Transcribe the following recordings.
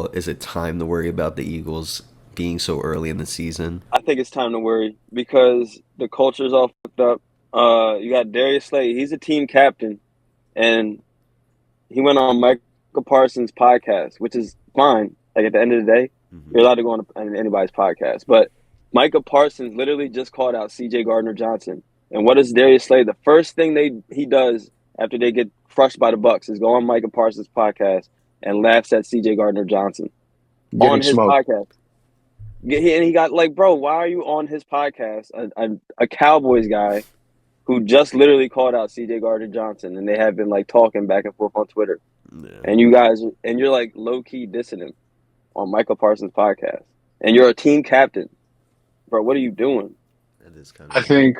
overall, is it time to worry about the Eagles being so early in the season? I think it's time to worry because the culture's all fucked up. You got Darius Slay. He's a team captain, and he went on Michael Parsons' podcast, which is fine. Like at the end of the day, you're Hmm. allowed to go on anybody's podcast. But Michael Parsons literally just called out C.J. Gardner Johnson. And what does Darius Slay? The first thing he does after they get crushed by the Bucks is go on Michael Parsons' podcast and laughs at C.J. Gardner Johnson on Getting his smoked. podcast. And he got like, bro, why are you on his podcast? A Cowboys guy who just literally called out C.J. Gardner Johnson, and they have been like talking back and forth on Twitter. Yeah, And you guys, and you're like low key dissing him on Michael Parsons' podcast, and you're a team captain, bro. What are you doing? that is kind of I weird. think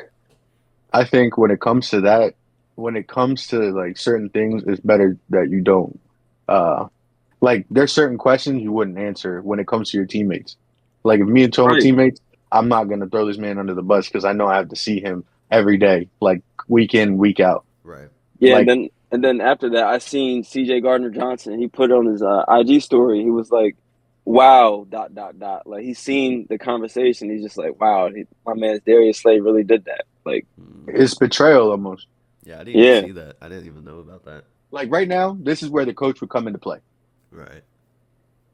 I think when it comes to that, when it comes to like certain things, it's better that you don't. Uh, like there's certain questions you wouldn't answer when it comes to your teammates. Like if me and Tone were Right. teammates, I'm not gonna throw this man under the bus because I know I have to see him every day, like week in, week out. Right. Yeah, Like and then after that, I seen C.J. Gardner Johnson. He put on his IG story. He was like, "Wow, dot dot dot." Like he's seen the conversation. He's just like, "Wow, my man Darius Slay really did that." Like, Mm. it's betrayal almost. Yeah, I didn't even yeah, see that. I didn't even know about that. Like right now, this is where the coach would come into play. Right.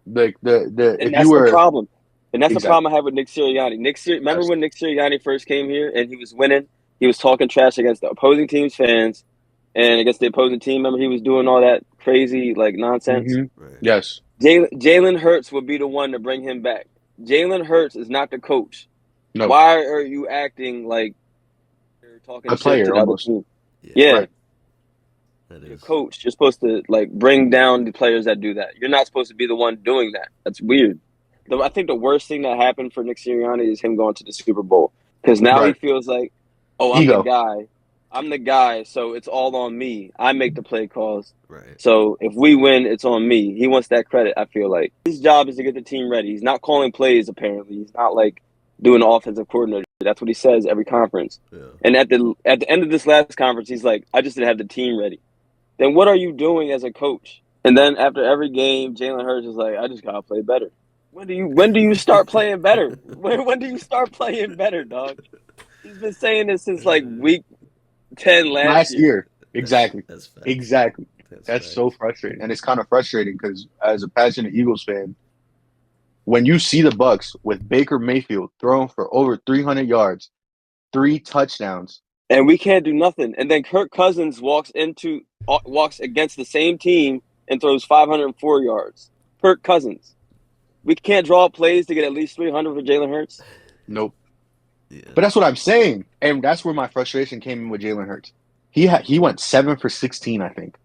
Like the and if you that's the were problem. And that's the exactly problem I have with Nick Sirianni. Remember yes. when Nick Sirianni first came here and he was winning? He was talking trash against the opposing team's fans and against the opposing team. Remember, he was doing all that crazy like nonsense. Hmm. Right. Yes. Jalen Hurts would be the one to bring him back. Jalen Hurts is not the coach. No. Why are you acting like you're talking A shit to player the other almost. team? Yeah, Yeah, Right. that you're the is. coach. You're supposed to like bring down the players that do that. You're not supposed to be the one doing that. That's weird. I think the worst thing that happened for Nick Sirianni is him going to the Super Bowl because now he Right. feels like, oh, I'm the Ego. guy. I'm the guy, so it's all on me. I make the play calls. Right. So if we win, it's on me. He wants that credit, I feel like. His job is to get the team ready. He's not calling plays, apparently. He's not like doing the offensive coordinator. That's what he says every conference. Yeah. And at the end of this last conference, he's like, I just didn't have the team ready. Then what are you doing as a coach? And then after every game, Jalen Hurts is like, I just gotta play better. When do you start playing better? When do you start playing better, dog? He's been saying this since like week 10 last Last year. year. Exactly. That's facts. Exactly. That's That's so facts. frustrating. And it's kind of frustrating because as a passionate Eagles fan, when you see the Bucks with Baker Mayfield throwing for over 300 yards, three touchdowns. And we can't do nothing. And then Kirk Cousins walks against the same team and throws 504 yards. Kirk Cousins. We can't draw up plays to get at least 300 for Jalen Hurts. Nope. Yeah. But that's what I'm saying. And that's where my frustration came in with Jalen Hurts. He went 7 for 16, I think,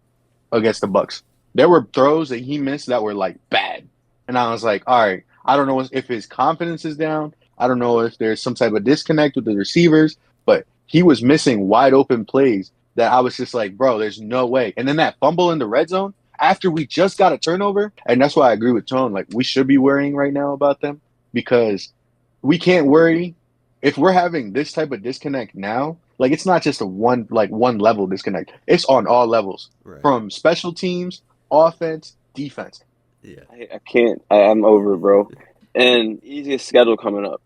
against the Bucks. There were throws that he missed that were like bad. And I was like, all right, I don't know if his confidence is down. I don't know if there's some type of disconnect with the receivers, but he was missing wide open plays that I was just like, bro, there's no way. And then that fumble in the red zone after we just got a turnover, and that's why I agree with Tone. Like we should be worrying right now about them because we can't worry if we're having this type of disconnect now. Like it's not just a one level disconnect. It's on all levels Right. from special teams, offense, defense. Yeah. I can't. I'm over it, bro. And easiest schedule coming up.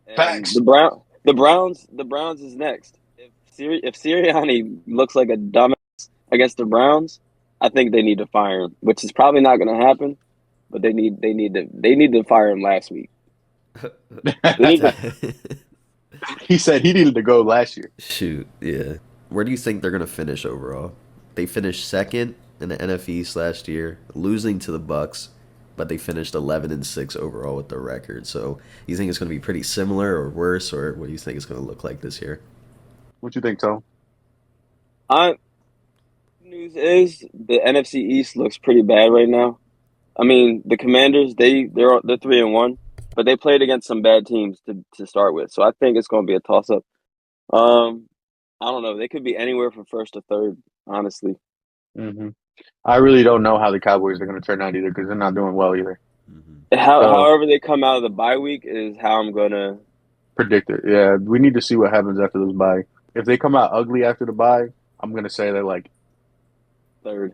And Facts. The Browns is next. If Sirianni looks like a dumbass against the Browns, I think they need to fire him, which is probably not going to happen. But they need to fire him last week. They need to. He said he needed to go last year. Shoot. Yeah. Where do you think they're gonna finish overall? They finished second in the NFC East last year, losing to the Bucks, but they finished 11-6 overall with their record. So, you think it's gonna be pretty similar or worse, or what do you think it's gonna look like this year? What you think, Tom? I News is the NFC East looks pretty bad right now. I mean, the Commanders they're 3-1, but they played against some bad teams to start with. So I think it's going to be a toss up. Um, I don't know. They could be anywhere from first to third, honestly. Hmm. I really don't know how the Cowboys are going to turn out either because they're not doing well either. Hmm. So However they come out of the bye week is how I'm gonna predict it. Yeah, we need to see what happens after this bye. If they come out ugly after the bye, I'm going to say they're like, third.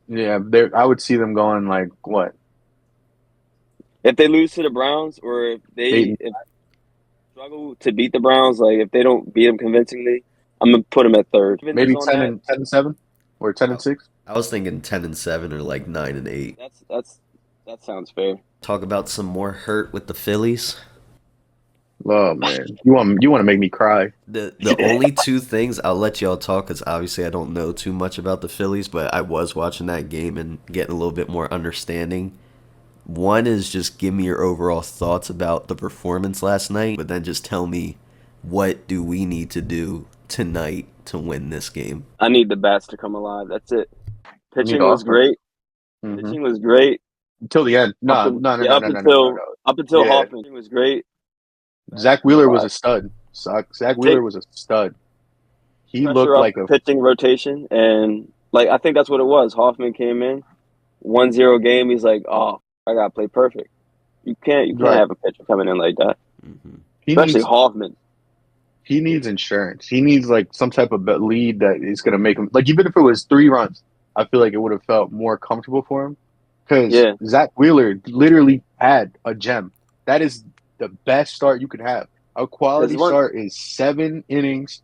yeah, they I would see them going like what if they lose to the Browns, or if Eight. they struggle to beat the Browns, like if they don't beat them convincingly, I'm gonna put them at third. Vendors Maybe on 10 that. and 10-7 or 10 I, and 6. I was thinking 10-7 or like 9-8. That sounds fair. Talk about some more hurt with the Phillies. Oh man, you want to make me cry. The only two things I'll let y'all talk because obviously I don't know too much about the Phillies, but I was watching that game and getting a little bit more understanding. One is just give me your overall thoughts about the performance last night, but then just tell me what do we need to do tonight to win this game. I need the bats to come alive. That's it. I need Pitching was offense. great. Hmm. Pitching was great. Until the end. Up No, and no, no, yeah, no, no, no, no, no, no. up until Yeah, Hoffman, pitching was great. Bats Zach come Wheeler was alive. a stud. Zach Wheeler Take was a stud. He pressure looked off like the a pitching rotation, and like I think that's what it was. Hoffman came in 1-0 game. He's like, oh, I gotta play perfect. You can't right. have a pitcher coming in like that, Hmm. He especially needs Hoffman. he needs insurance. He needs like some type of lead that is gonna make him like even if it was 3 runs, I feel like it would have felt more comfortable for him. Because Yeah, Zach Wheeler literally had a gem. That is the best start you could have. A because quality start is 7 innings,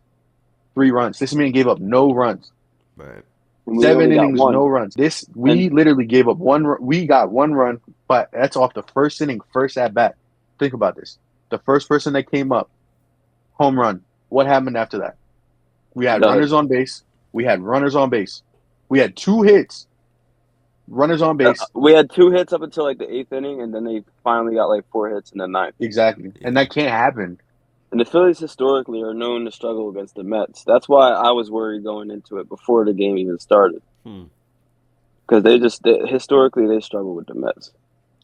3 runs. This man gave up no runs. Right. we Seven only got innings, one, no runs. This we and literally gave up we got 1 run, but that's off the first inning, first at bat. Think about this. The first person that came up, home run. What happened after that? We had done. runners on base. We had runners on base. We had 2 hits, runners on base. We had 2 hits up until like the 8th inning, and then they finally got like 4 hits in the ninth. Exactly. And Yeah. that can't happen. And the Phillies historically are known to struggle against the Mets. That's why I was worried going into it before the game even started. Hmm. Because historically they struggle with the Mets.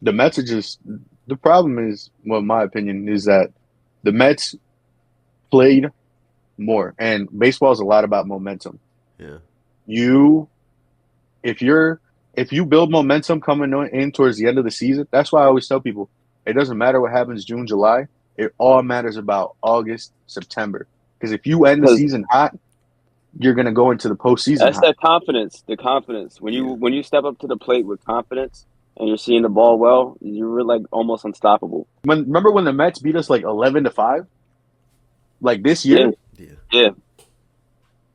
The Mets are just the problem is, well, in my opinion, is that the Mets played more. And baseball is a lot about momentum. Yeah. You if you're if you build momentum coming in towards the end of the season, that's why I always tell people it doesn't matter what happens June, July. It all matters about August, September. Because if you end the Because season hot, you're gonna go into the postseason that's hot. that confidence. The confidence. Yeah. When you step up to the plate with confidence and you're seeing the ball well, you're like almost unstoppable. Remember when the Mets beat us like 11-5? Like this Yeah, year, Yeah. yeah.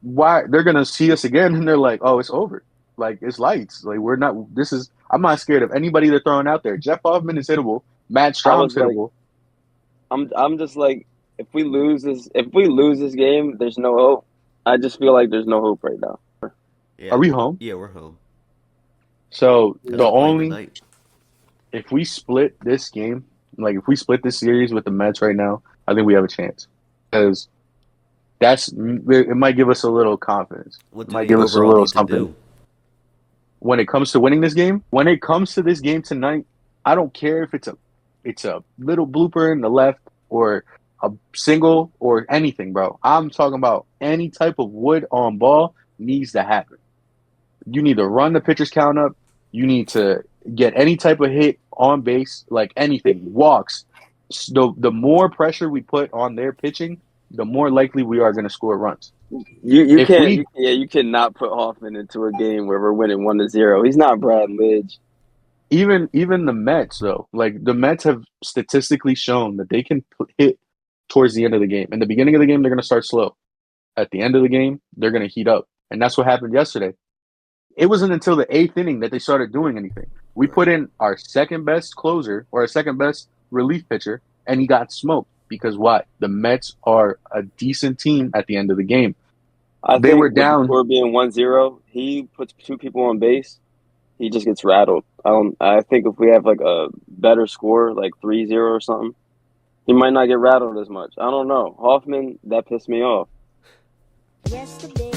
why they're gonna see us again and they're like, oh, it's over. Like it's lights. Like we're not. This is. I'm not scared of anybody they're throwing out there. Jeff Hoffman is hittable. Matt I was Strom's like, hittable. I'm just like, if we lose this game, there's no hope. I just feel like there's no hope right now. Are Yeah. we home? Yeah, we're home. So Because the we're playing only tonight. if we split this game, like if we split this series with the Mets right now, I think we have a chance because it might give us a little confidence. What It do might they give us a overall little need to something do? when it comes to winning this game. When it comes to this game tonight, I don't care if it's a little blooper in the left or a single or anything, bro. I'm talking about any type of wood on ball needs to happen. You need to run the pitcher's count up. You need to get any type of hit on base, like anything, walks. The more pressure we put on their pitching, the more likely we are going to score runs. You If can't we you cannot put Hoffman into a game where we're winning 1-0. He's not Brad Lidge. even the Mets though, like the Mets have statistically shown that they can hit towards the end of the game. In the beginning of the game, they're going to start slow. At the end of the game, they're going to heat up, and that's what happened yesterday. It wasn't until the 8th inning that they started doing anything. We put Right. in our second best closer or our second best relief pitcher, and he got smoked because what? The Mets are a decent team at the end of the game. I They think were with the down. score being 1-0, he puts 2 people on base. He just gets rattled. I think if we have like a better score, like 3-0 or something, he might not get rattled as much. I don't know. Hoffman, that pissed me off. Yesterday